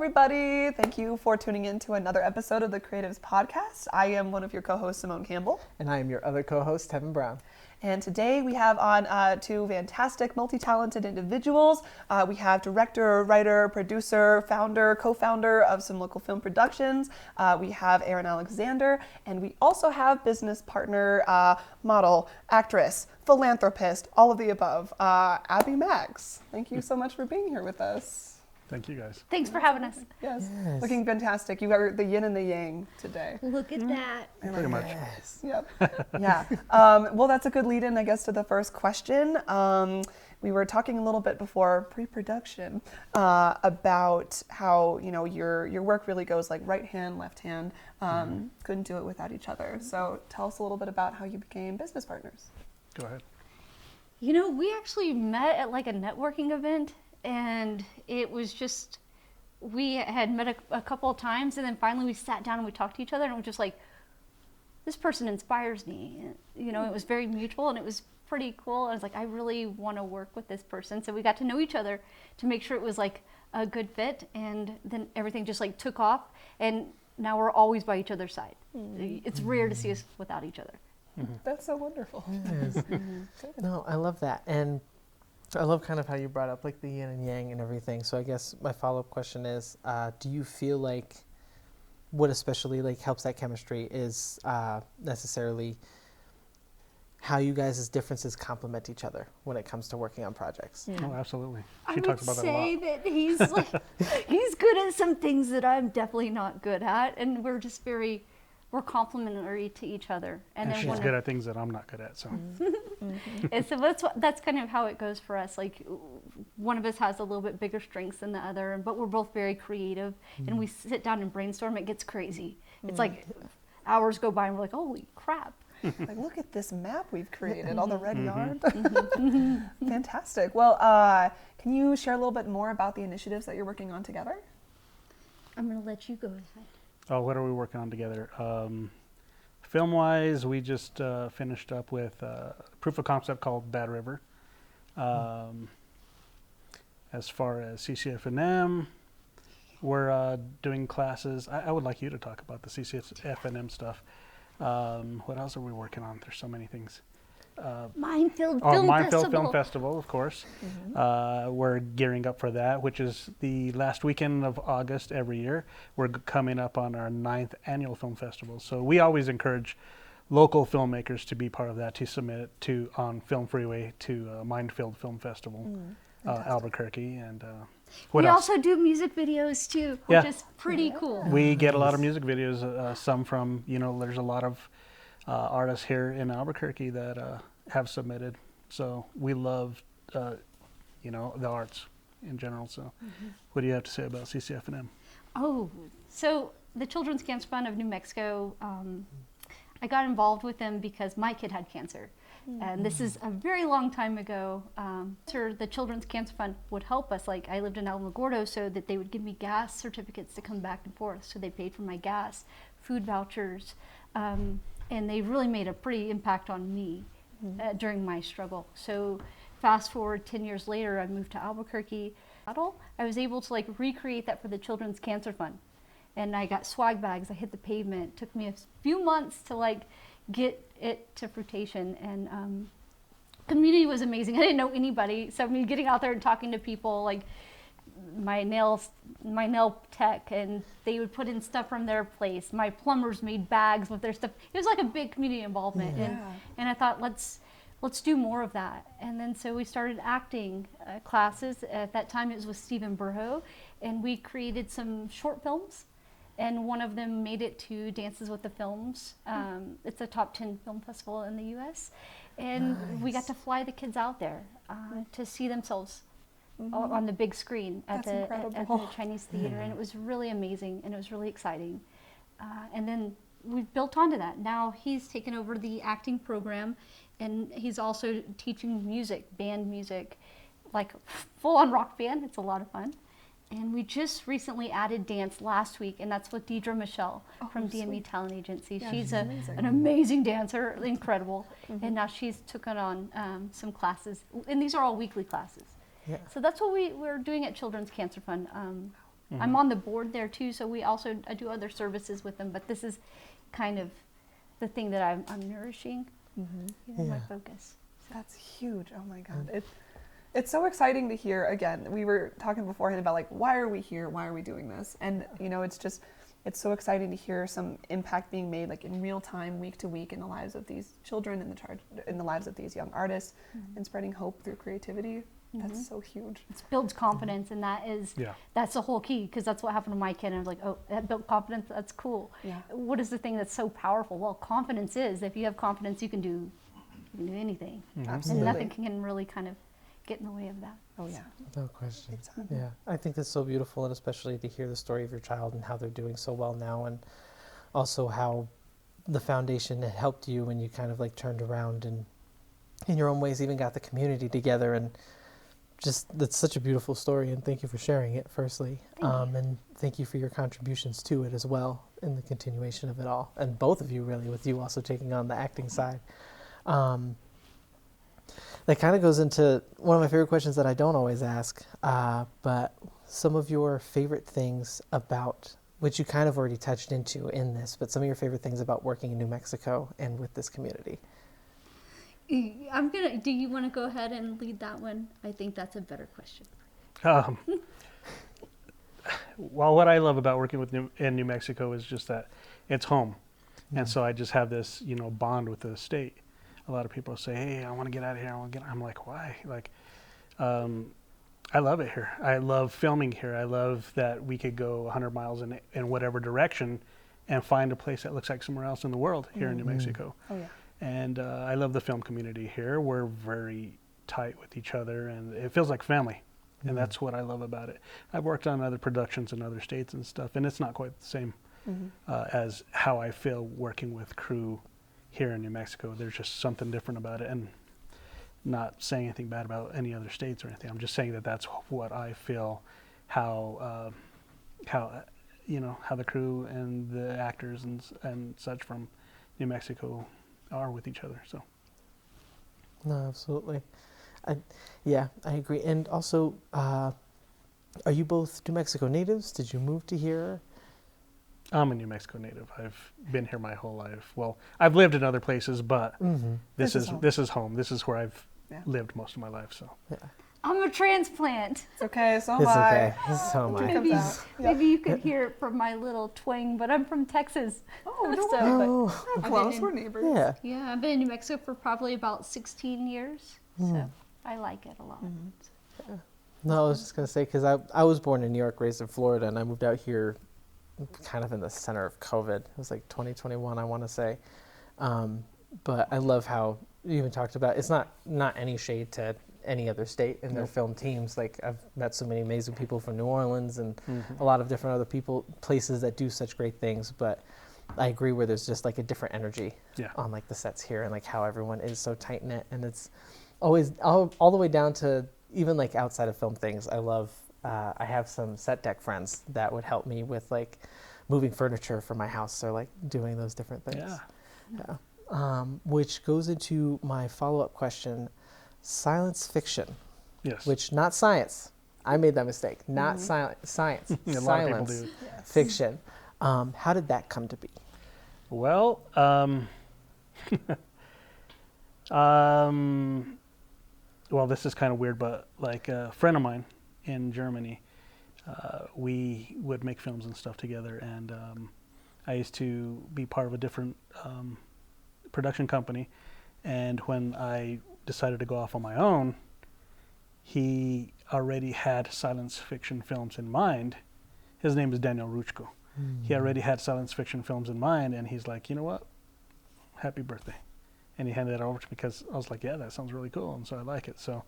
everybody. Thank you for tuning in to another episode of the Creatives Podcast. I am one of your co-hosts, Simone Campbell. And I am your other co-host, Tevin Brown. And today we have on two fantastic, multi-talented individuals. We have director, writer, producer, founder, co-founder of some local film productions. We have Aaron Alexander, and we also have business partner, model, actress, philanthropist, all of the above, Abby Max. Thank you so much for being here with us. Thank you, guys. Thanks for having us. Yes. Looking fantastic. You got the yin and the yang today. Look at that. Pretty much. Yep. Yeah. Well, that's a good lead in, I guess, to the first question. We were talking a little bit before pre-production about how, you know, your work really goes like right hand, left hand. Couldn't do it without each other. So tell us a little bit about how you became business partners. Go ahead. You know, we actually met at like a networking event, and it was just, we had met a couple of times, and then finally we sat down and we talked to each other, and it was just like, this person inspires me. And, you know, it was very mutual, and it was pretty cool. I was like, I really want to work with this person. So we got to know each other to make sure it was like a good fit, and then everything just like took off, and now we're always by each other's side. It's rare to see us without each other. That's so wonderful. It is. No, I love that. And I love kind of how you brought up like the yin and yang and everything. So I guess my follow-up question is, do you feel like what especially like helps that chemistry is necessarily how you guys' differences complement each other when it comes to working on projects? Oh, absolutely. I She would talks about that a say lot. that he's like, he's good at some things that I'm definitely not good at, and we're just we're complementary to each other. And then she's good at things that I'm not good at. So and so that's kind of how it goes for us. Like one of us has a little bit bigger strengths than the other, but we're both very creative, and we sit down and brainstorm. It gets crazy. It's like hours go by and we're like, holy crap. Like, look at this map we've created, all the red yarn. Fantastic. Well, can you share a little bit more about the initiatives that you're working on together? I'm going to let you go ahead. oh, what are we working on together? Film-wise, we just finished up with proof of concept called Bad River. As far as CCF&M, we're doing classes. I would like you to talk about the CCF&M stuff. What else are we working on? There's so many things. Minefield Film Festival, of course. We're gearing up for that, which is the last weekend of August every year. We're coming up on our 9th annual film festival. So we always encourage local filmmakers to be part of that, to submit it to on Film Freeway to Minefield Film Festival, Albuquerque. And what we else? also do music videos too, which is pretty cool. We get a lot of music videos, some from, you know, there's a lot of artists here in Albuquerque that have submitted. So we love, you know, the arts in general. So what do you have to say about CCF&M? Oh, so the Children's Cancer Fund of New Mexico, I got involved with them because my kid had cancer. And this is a very long time ago. The Children's Cancer Fund would help us. Like, I lived in Alamogordo, so that they would give me gas certificates to come back and forth. So they paid for my gas, food vouchers, and they really made a pretty impact on me during my struggle. So fast forward 10 years later, I moved to Albuquerque. I was able to like recreate that for the Children's Cancer Fund. And I got swag bags. I hit the pavement. It took me a few months to like get it to fruition, and community was amazing. I didn't know anybody, so I mean, getting out there and talking to people, like my nail tech, and they would put in stuff from their place. My plumbers made bags with their stuff. It was like a big community involvement, and I thought let's do more of that. And then so we started acting classes. At that time it was with Stephen Burho, and we created some short films. And one of them made it to Dances with the Films. It's a top 10 film festival in the U.S. And we got to fly the kids out there to see themselves on the big screen at the Chinese theater. And it was really amazing, and it was really exciting. And then we've built onto that. Now he's taken over the acting program, and he's also teaching music, band music, like full-on rock band. It's a lot of fun. And we just recently added dance last week, and that's with Deidre Michelle from DMe Talent Agency. Yeah, she's an amazing dancer, incredible. And now she's taken on some classes, and these are all weekly classes. Yeah. So that's what we're doing at Children's Cancer Fund. I'm on the board there too, so I do other services with them, but this is kind of the thing that I'm nourishing, my focus. That's huge. Oh my God. It's so exciting to hear. Again, we were talking beforehand about like, why are we here? Why are we doing this? And it's so exciting to hear some impact being made like in real time, week to week, in the lives of these children, in the lives of these young artists, and spreading hope through creativity. That's so huge. It builds confidence, and that's the whole key, because that's what happened to my kid. And I was like, oh, that built confidence. That's cool. Yeah. What is the thing that's so powerful? Well, confidence is. If you have confidence, you can do anything. Absolutely. And nothing can really kind of get in the way of that. Oh yeah. No question. Yeah, I think that's so beautiful, and especially to hear the story of your child and how they're doing so well now, and also how the foundation had helped you when you kind of like turned around and in your own ways even got the community together, and just that's such a beautiful story, and thank you for sharing it firstly. And thank you for your contributions to it as well in the continuation of it all, and both of you really, with you also taking on the acting side. That kind of goes into one of my favorite questions that I don't always ask, but some of your favorite things about, which you kind of already touched into in this, but some of your favorite things about working in New Mexico and with this community. Do you want to go ahead and lead that one? I think that's a better question. Well, what I love about working in New Mexico is just that it's home. And so I just have this, bond with the state. A lot of people say, hey, I want to get out of here. I'm like, why? Like, I love it here. I love filming here. I love that we could go 100 miles in whatever direction and find a place that looks like somewhere else in the world here in New Mexico. Oh yeah. And I love the film community here. We're very tight with each other, and it feels like family. And that's what I love about it. I've worked on other productions in other states and stuff, and it's not quite the same as how I feel working with crew here in New Mexico. There's just something different about it, and not saying anything bad about any other states or anything. I'm just saying that that's what I feel, how the crew and the actors and such from New Mexico are with each other. So. No, absolutely. I agree. And also, are you both New Mexico natives? Did you move to here? I'm a New Mexico native. I've been here my whole life. Well, I've lived in other places, but this is home. This is where I've lived most of my life. So. Yeah. I'm a transplant. It's okay. So am I. It's okay. So am I. Maybe you could hear it from my little twang, but I'm from Texas. We're close. We're neighbors. Yeah. Yeah, I've been in New Mexico for probably about 16 years. So I like it a lot. No, I was just going to say, because I was born in New York, raised in Florida, and I moved out here kind of in the center of COVID. It was like 2021, I want to say. But I love how you even talked about, it's not any shade to any other state in their film teams. Like, I've met so many amazing people from New Orleans and a lot of different other places that do such great things. But I agree where there's just like a different energy on like the sets here, and like how everyone is so tight knit, and it's always all the way down to even like outside of film things. I love, I have some set deck friends that would help me with like moving furniture for my house, or like doing those different things. Which goes into my follow-up question, silence fiction. Yes. Which, not science. I made that mistake. Not science. A lot of people do. Fiction. How did that come to be? Well, well, this is kind of weird, but like a friend of mine in Germany, we would make films and stuff together, and I used to be part of a different production company, and when I decided to go off on my own, he already had science fiction films in mind. His name is Daniel Ruchko. He already had science fiction films in mind, and he's like, you know what? Happy birthday. And he handed it over to me because I was like, yeah, that sounds really cool, and so I like it. So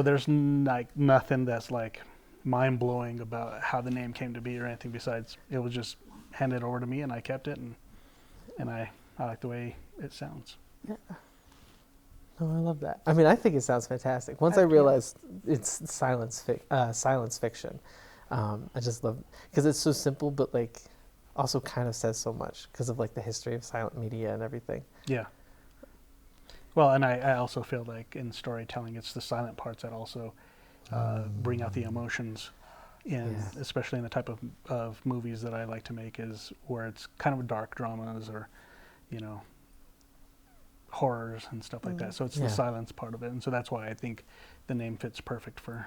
there's like nothing that's like mind-blowing about how the name came to be or anything besides it was just handed over to me, and I kept it, and I like the way it sounds. Yeah. Oh, I love that. I mean, I think it sounds fantastic. Once I realized it's silence fiction, I just love, because it's so simple, but like also kind of says so much because of like the history of silent media and everything. Yeah. Well, and I also feel like in storytelling, it's the silent parts that also bring out the emotions especially in the type of movies that I like to make, is where it's kind of dark dramas or, you know, horrors and stuff like that. So it's the silence part of it, and so that's why I think the name fits perfect for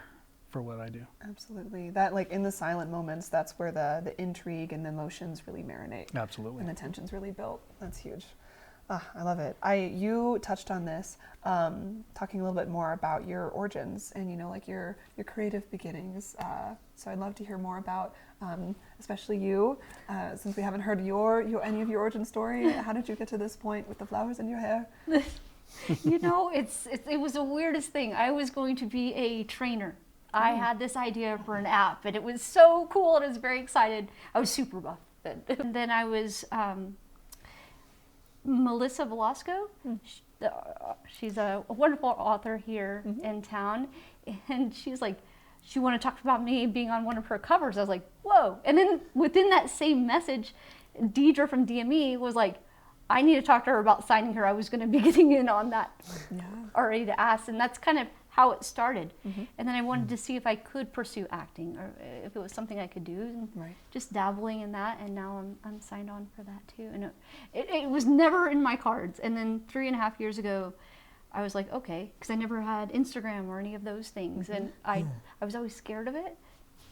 what I do. Absolutely. That, like, in the silent moments, that's where the intrigue and the emotions really marinate. Absolutely. And the tension's really built. That's huge. I love it. You touched on this, talking a little bit more about your origins and, you know, like your creative beginnings. So I'd love to hear more about, especially you, since we haven't heard any of your origin story. How did you get to this point with the flowers in your hair? You know, it was the weirdest thing. I was going to be a trainer. I had this idea for an app, and it was so cool, and I was very excited. I was super buff. And then I was Melissa Velasco. She's a wonderful author here in town, and she's like, she wanted to talk about me being on one of her covers. I was like, whoa. And then within that same message, Deidre from DMe was like, I need to talk to her about signing her. I was going to be getting in on that already to ask, and that's kind of how it started. And then I wanted to see if I could pursue acting, or if it was something I could do, and just dabbling in that, and now I'm signed on for that too. And it was never in my cards. And then 3.5 years ago, I was like, okay, because I never had Instagram or any of those things, and I was always scared of it.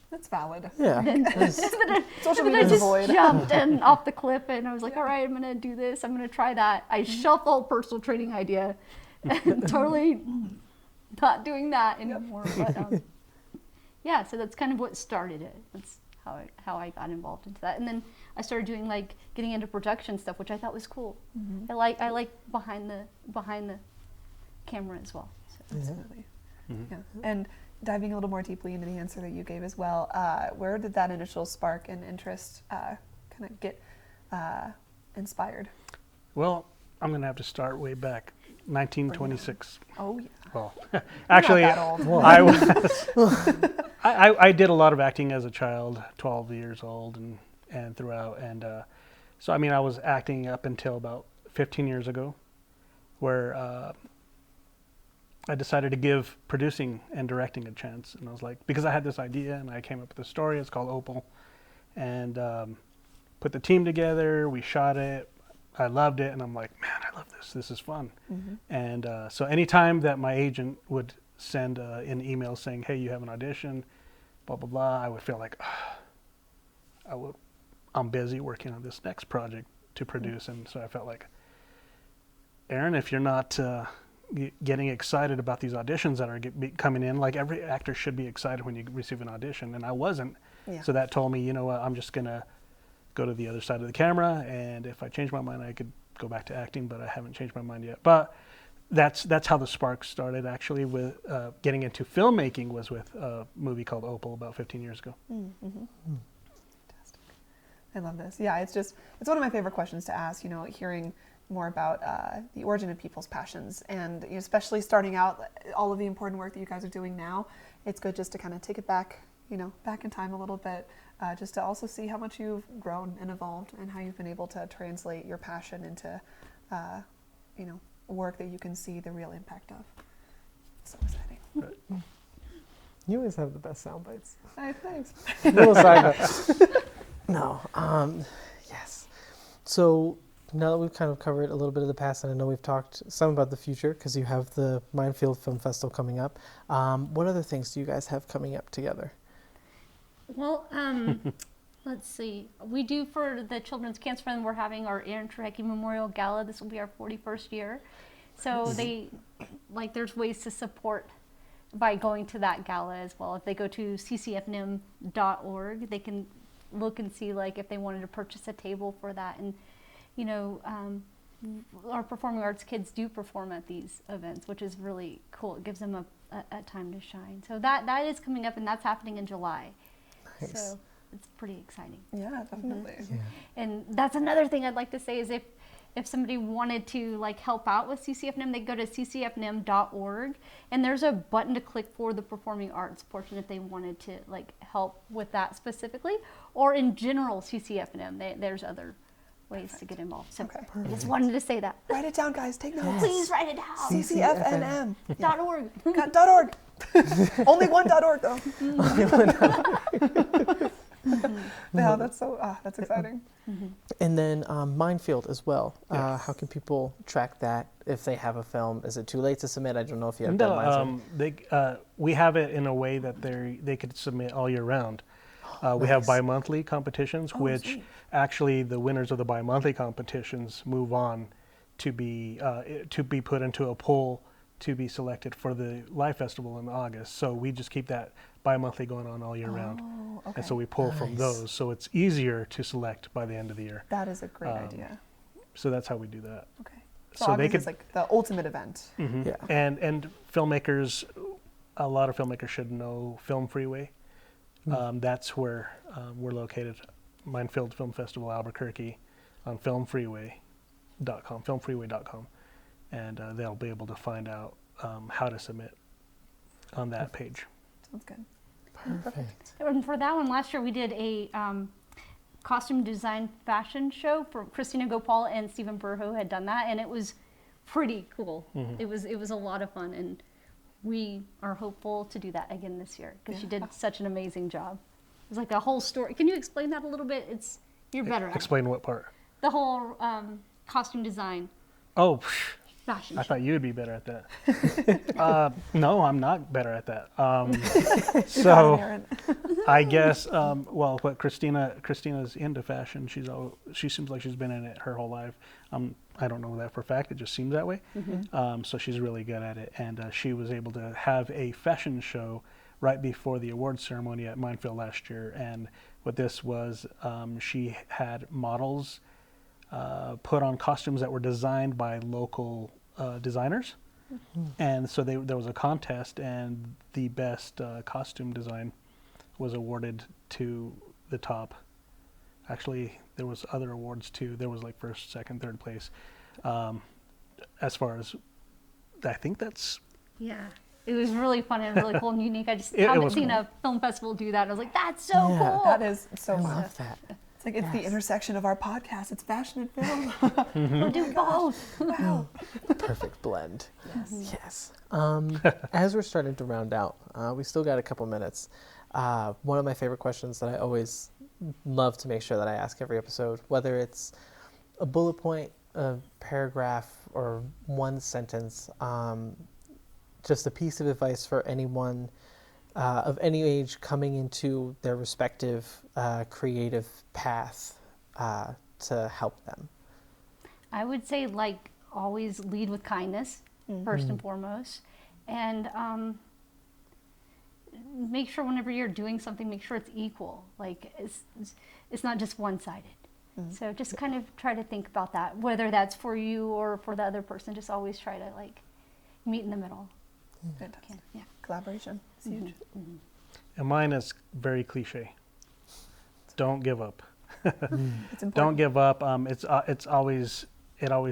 That's valid. Yeah. And then Social I media's just void. jumped and off the cliff, and I was like, all right, I'm going to do this. I'm going to try that. I shelved the whole personal training idea and totally not doing that anymore. But yeah, so that's kind of what started it. That's how I got involved into that. And then I started doing, like, getting into production stuff, which I thought was cool. I like behind the camera as well. So. Absolutely. Yeah. And diving a little more deeply into the answer that you gave as well, where did that initial spark and interest kind of get inspired? Well, I'm going to have to start way back, 1926. Oh, yeah. Well, actually, Not that old. I was. I did a lot of acting as a child, 12 years old, and throughout, and so I mean, I was acting up until about 15 years ago, where I decided to give producing and directing a chance, and I was like, because I had this idea and I came up with a story. It's called Opal, and put the team together. We shot it. I loved it, and I'm like, man, I love this. This is fun. And so anytime that my agent would send an email saying, hey, you have an audition, blah, blah, blah, I would feel like, I'm busy working on this next project to produce. And so I felt like, Aaron, if you're not getting excited about these auditions that are coming in, like every actor should be excited when you receive an audition, and I wasn't. So that told me, you know what, I'm just going to go to the other side of the camera, and if I change my mind, I could go back to acting, but I haven't changed my mind yet. But that's how the spark started, actually, with getting into filmmaking, was with a movie called Opal about 15 years ago. Fantastic. I love this. Yeah, it's one of my favorite questions to ask, you know, hearing more about the origin of people's passions, and, you know, especially starting out, all of the important work that you guys are doing now. It's good just to kind of take it back, you know, back in time a little bit, just to also see how much you've grown and evolved, and how you've been able to translate your passion into, you know, work that you can see the real impact of. So exciting. Right. You always have the best sound bites. Thanks. Little side note. No. Yes. So now that we've kind of covered a little bit of the past, and I know we've talked some about the future, because you have the Minefield Film Festival coming up, what other things do you guys have coming up together? Well, let's see. We do, for the Children's Cancer Fund, we're having our Aaron Trehecke Memorial Gala. This will be our 41st year. So there's ways to support by going to that gala as well. If they go to ccfnim.org, they can look and see, like, if they wanted to purchase a table for that. And, you know, our performing arts kids do perform at these events, which is really cool. It gives them a time to shine. So that is coming up, and that's happening in July. Nice. So it's pretty exciting. Yeah, definitely. Yeah. And that's another thing I'd like to say is if somebody wanted to, like, help out with CCFNIM, they go to ccfnim.org, and there's a button to click for the performing arts portion if they wanted to, like, help with that specifically, or in general CCFNIM. There's other ways to get involved. So Okay. I just wanted to say that. Write it down, guys. Take notes. Please write it down. CCFNM. .org. .org. Only one .org though. Yeah, that's exciting. And then Minefield as well. How can people track that if they have a film? Is it too late to submit? I don't know if you have deadlines. We have it in a way that they could submit all year round. We have bi-monthly competitions, which sweet. actually the winners of the bi-monthly competitions move on to be put into a poll to be selected for the Live Festival in August. So we just keep that bi-monthly going on all year round. Okay. And so we pull from those. So it's easier to select by the end of the year. That is a great idea. So that's how we do that. Okay. So So they August could, is like the ultimate event. Yeah. and filmmakers, a lot of filmmakers should know Film Freeway. That's where we're located, Minefield Film Festival, Albuquerque, on filmfreeway.com, and they'll be able to find out how to submit on that page. Sounds good. Perfect. And for that one, last year we did a costume design fashion show for Christina Gopal and Stephen Burho had done that, and it was pretty cool. It was a lot of fun, and we are hopeful to do that again this year because she did such an amazing job. It was like a whole story. Can you explain that a little bit? You're better at it. Explain what part? The whole costume design Oh, fashion I show. thought you would be better at that. No, I'm not better at that. So I guess, well, what Christina's into fashion. She seems like she's been in it her whole life. I don't know that for a fact. It just seems that way. So she's really good at it, and she was able to have a fashion show right before the awards ceremony at Minefield last year. And what this was, she had models put on costumes that were designed by local designers. And so there was a contest, and the best costume design was awarded to the top. Actually, there was other awards too. There was like first, second, third place. As far as, I think that's... Yeah. It was really fun and really cool and unique. I just It haven't was seen cool. a film festival do that. I was like, that's so Yeah. cool. That is so I fun. love that. It's like it's the intersection of our podcast. It's fashion and film. We'll do both. Wow. Perfect blend. Yes. As we're starting to round out, we still got a couple minutes. One of my favorite questions that I always love to make sure that I ask every episode, whether it's a bullet point, a paragraph, or one sentence, just a piece of advice for anyone of any age coming into their respective creative path to help them. I would say, like, always lead with kindness, first and foremost. And make sure whenever you're doing something, make sure it's equal. Like, it's not just one-sided. So just kind of try to think about that, whether that's for you or for the other person. Just always try to, like, meet in the middle. Fantastic. Yeah. Collaboration. It's huge. And mine is very cliche. Don't give up. It's important. Don't give up. It always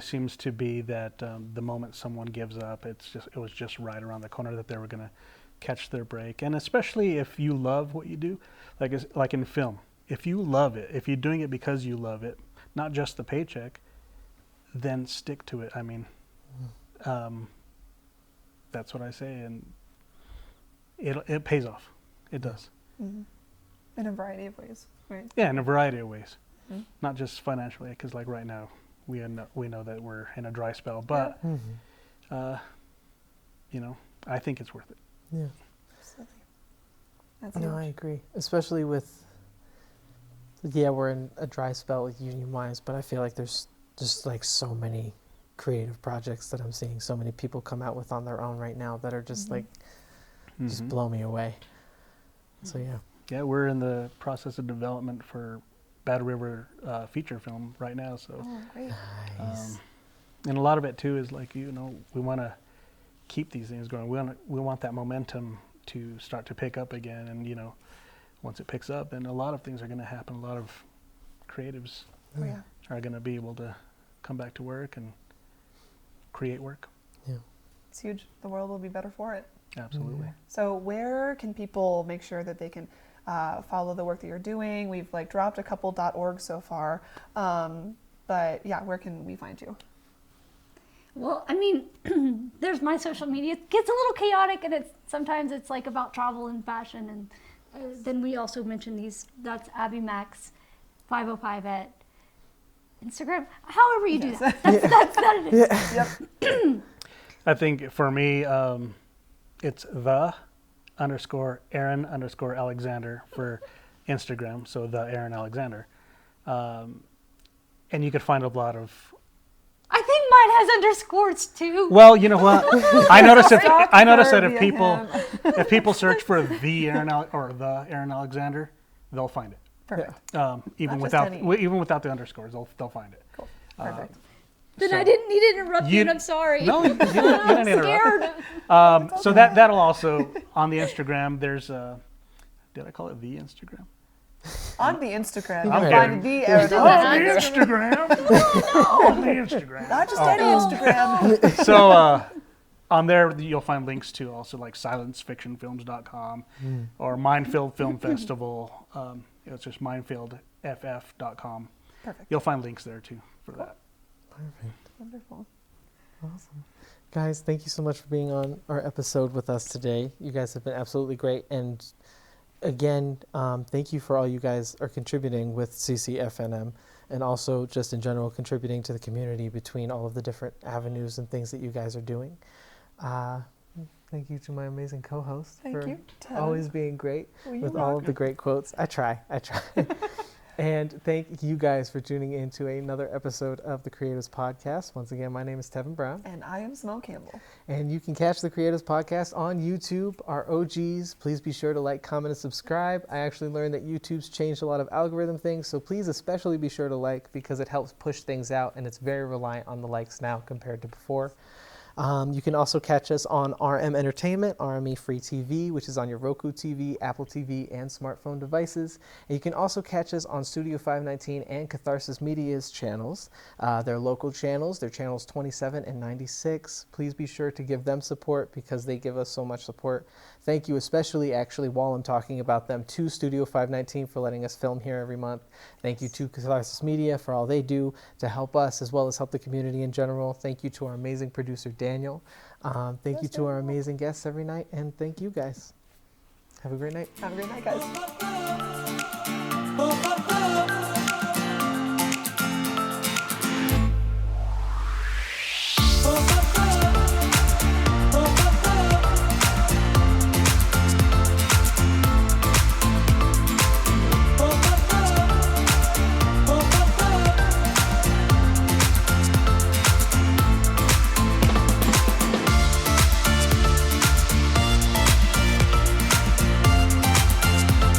seems to be that the moment someone gives up, it was just right around the corner that they were going to catch their break. And especially if you love what you do, like in film, if you love it, if you're doing it because you love it, not just the paycheck, then stick to it. I mean, that's what I say, and it pays off. It does. In a variety of ways, right? Yeah, in a variety of ways, not just financially, because like right now, we know that we're in a dry spell, but you know, I think it's worth it. Yeah. Absolutely. That's No, huge. I agree. Especially with, we're in a dry spell union-wise, but I feel like there's just like so many creative projects that I'm seeing so many people come out with on their own right now that are just like, just blow me away. So yeah. Yeah, we're in the process of development for Battle River feature film right now. So, Oh, great. Nice. and a lot of it too is like, you know, we want to keep these things going. We want that momentum to start to pick up again, and you know, once it picks up, then a lot of things are going to happen. A lot of creatives Oh, yeah. are going to be able to come back to work and create work. Yeah. It's huge. The world will be better for it. Absolutely. So where can people make sure that they can follow the work that you're doing? We've like dropped a couple .org so far. But yeah, where can we find you? Well, I mean, there's my social media. It gets a little chaotic, and sometimes it's like about travel and fashion, and then we also mention these. That's Abby Max 505 at Instagram. However you do that. That's that it is. Yep. I think for me, it's _Aaron_Alexander for Instagram. So the Aaron Alexander. And you could find a lot of. I think mine has underscores too. Well, you know what? I noticed that if Curvy people search for the Aaron Alexander, they'll find it. Perfect. Even Not just without the underscores, they'll find it. Cool. Perfect. Then I didn't need to interrupt you, and I'm sorry. No, you didn't interrupt. Scared. So that'll also on the Instagram. There's did I call it the Instagram? On the Instagram, I'm you'll kidding. find the Aaron On Alexander. the Instagram. On the Instagram. Not just any Instagram. So on there you'll find links to also like silencefictionfilms.com or Minefield Film Festival. It's just minefieldff.com. Perfect. You'll find links there too for that. Perfect. Wonderful. Awesome. Guys, thank you so much for being on our episode with us today. You guys have been absolutely great. And again, thank you for all you guys are contributing with CCFNM and also just in general contributing to the community between all of the different avenues and things that you guys are doing. Thank you to my amazing co-host for you, Tevin. always being great Well, with you're all of the great quotes. I try. And thank you guys for tuning in to another episode of the Creatives Podcast. Once again, my name is Tevin Brown. And I am Simone Campbell. And you can catch the Creatives Podcast on YouTube, our OGs. Please be sure to like, comment, and subscribe. I actually learned that YouTube's changed a lot of algorithm things, so please especially be sure to like because it helps push things out, and it's very reliant on the likes now compared to before. You can also catch us on RM Entertainment, RME Free TV, which is on your Roku TV, Apple TV, and smartphone devices. And you can also catch us on Studio 519 and Catharsis Media's channels. They're local channels. They're channels 27 and 96. Please be sure to give them support because they give us so much support. Thank you especially, actually, while I'm talking about them, to Studio 519 for letting us film here every month. Thank you to Catharsis Media for all they do to help us as well as help the community in general. Thank you to our amazing producer, Daniel. Thank you to our amazing guests every night, and thank you guys. Have a great night. Have a great night, guys.